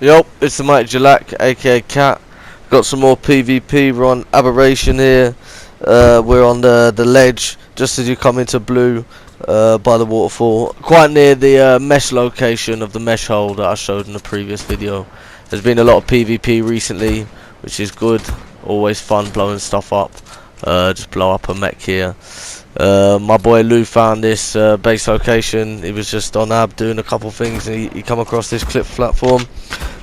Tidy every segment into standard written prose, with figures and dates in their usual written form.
Yup, it's the Mighty Jalak, aka Cat. Got some more PvP. We're on Abberation here. We're on the ledge, just as you come into blue by the waterfall. Quite near the mesh location of the mesh hole that I showed in the previous video. There's been a lot of PvP recently, which is good. Always fun blowing stuff up. Just blow up a mech here. My boy Lou found this base location. He was just on Ab doing a couple things, and he come across this cliff platform.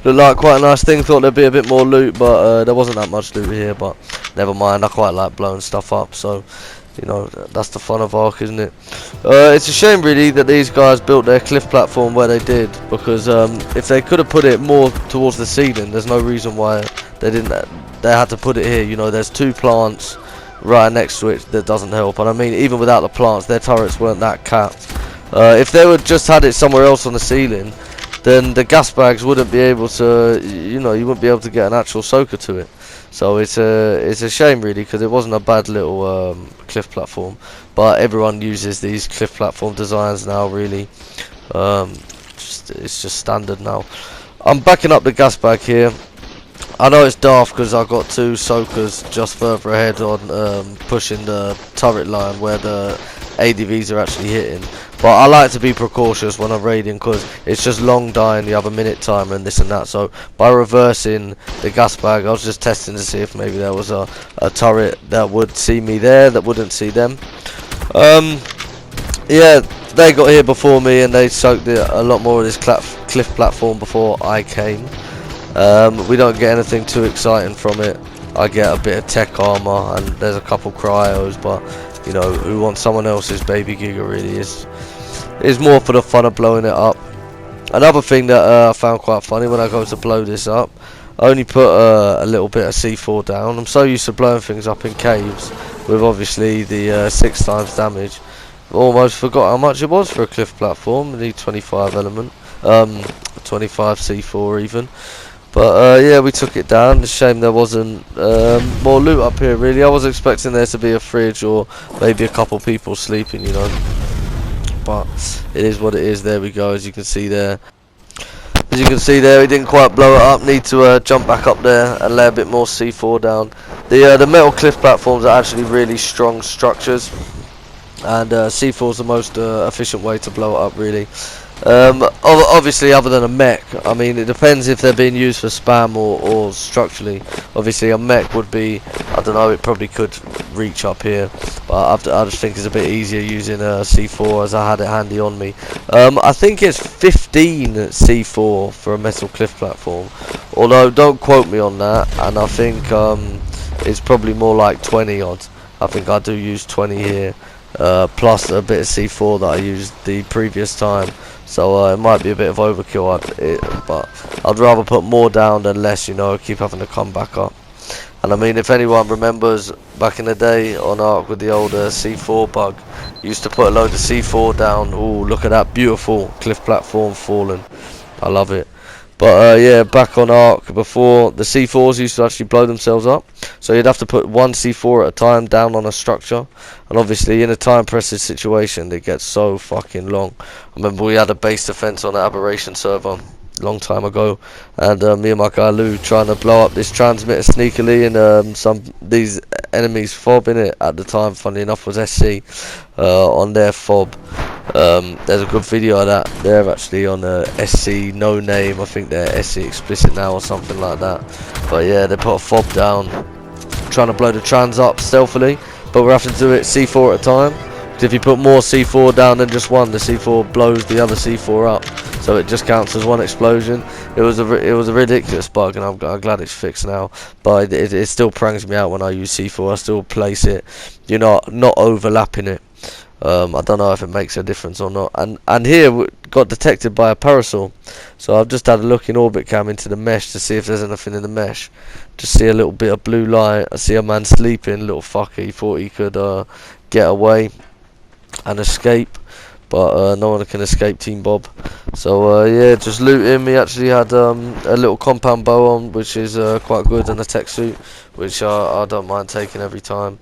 Looked like quite a nice thing. Thought there'd be a bit more loot, but there wasn't that much loot here. But never mind. I quite like blowing stuff up, so you know that's the fun of Ark, isn't it? It's a shame really that these guys built their cliff platform where they did, because if they could have put it more towards the ceiling, there's no reason why they didn't. They had to put it here. You know, there's two plants right next to it that doesn't help, and I mean even without the plants, their turrets weren't that capped. If they would just had it somewhere else on the ceiling, then the gas bags wouldn't be able to, you know, you wouldn't be able to get an actual soaker to it. So it's a shame really, because it wasn't a bad little cliff platform, but everyone uses these cliff platform designs now really. It's just standard now. I'm backing up the gas bag here. I know it's daft because I've got two soakers just further ahead on pushing the turret line where the ADVs are actually hitting, but I like to be precautious when I'm raiding, because it's just long dying. You have a minute timer and this and that. So by reversing the gas bag, I was just testing to see if maybe there was a turret that would see me there that wouldn't see them. Yeah, they got here before me and they soaked a lot more of this cliff platform before I came. We don't get anything too exciting from it. I get a bit of tech armor and there's a couple cryos, but you know, who wants someone else's baby Giga really is more for the fun of blowing it up. Another thing that I found quite funny when I go to blow this up, I only put a little bit of C4 down. I'm so used to blowing things up in caves with obviously the 6 times damage. Almost forgot how much it was for a cliff platform. You need 25 element, 25 C4 even. But yeah, we took it down. It's a shame there wasn't more loot up here really. I was expecting there to be a fridge or maybe a couple people sleeping, you know. But it is what it is. There we go, as you can see there. As you can see there, we didn't quite blow it up. Need to jump back up there and lay a bit more C4 down. The metal cliff platforms are actually really strong structures, and C4 is the most efficient way to blow it up really. Obviously other than a mech, I mean it depends if they're being used for spam or structurally. Obviously a mech would be, I don't know, it probably could reach up here, but I just think it's a bit easier using a C4 as I had it handy on me. I think it's 15 C4 for a metal cliff platform, although don't quote me on that, and I think it's probably more like 20 odd. I think I do use 20 here, plus a bit of C4 that I used the previous time. So it might be a bit of overkill, but I'd rather put more down than less, you know, keep having to come back up. And I mean, if anyone remembers back in the day on Ark with the old C4 bug, used to put a load of C4 down. Ooh, look at that beautiful cliff platform falling. I love it. But yeah, back on Ark, before the C4s used to actually blow themselves up, so you'd have to put one C4 at a time down on a structure, and obviously in a time pressing situation it gets so fucking long. I remember we had a base defense on an Abberation server long time ago, and me and my guy Lou trying to blow up this transmitter sneakily, and these enemies fob in it at the time, funny enough, was SC on their fob. There's a good video of that there actually on SC no name. I think they're SC explicit now or something like that. But yeah, they put a fob down trying to blow the trans up stealthily, but we're having to do it C4 at a time, because if you put more C4 down than just one, the C4 blows the other C4 up, so it just counts as one explosion. It was a ridiculous bug, and I'm glad it's fixed now, but it still pranks me out when I use C4. I still place it, you know, not overlapping it. I don't know if it makes a difference or not. And here we got detected by a parasol, so I've just had a look in orbit cam into the mesh to see if there's anything in the mesh. Just see a little bit of blue light. I see a man sleeping, little fucker. He thought he could get away and escape, but no one can escape Team Bob. So yeah, just looting. We actually had a little compound bow on, which is quite good, and a tech suit, which I don't mind taking every time.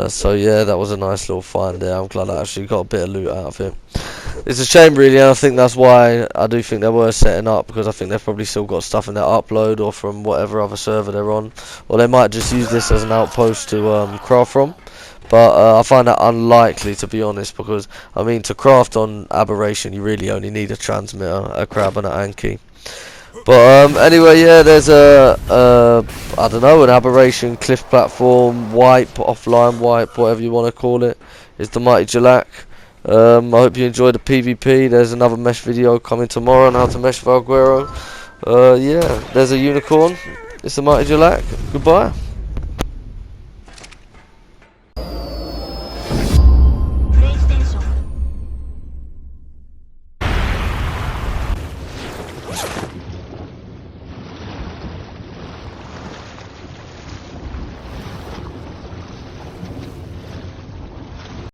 So yeah, that was a nice little find there. I'm glad I actually got a bit of loot out of it. It's a shame really, and I think that's why I do think they were setting up, because I think they've probably still got stuff in their upload or from whatever other server they're on, or they might just use this as an outpost to craft from. But I find that unlikely, to be honest, because I mean, to craft on Abberation you really only need a transmitter, a crab and an Anki. But anyway, yeah, there's I don't know, an Abberation cliff platform wipe, offline wipe, whatever you want to call it, is the Mighty Jalak. I hope you enjoyed the PvP. There's another mesh video coming tomorrow on how to mesh Valguero. Yeah, there's a unicorn. It's the Mighty Jalak. Goodbye.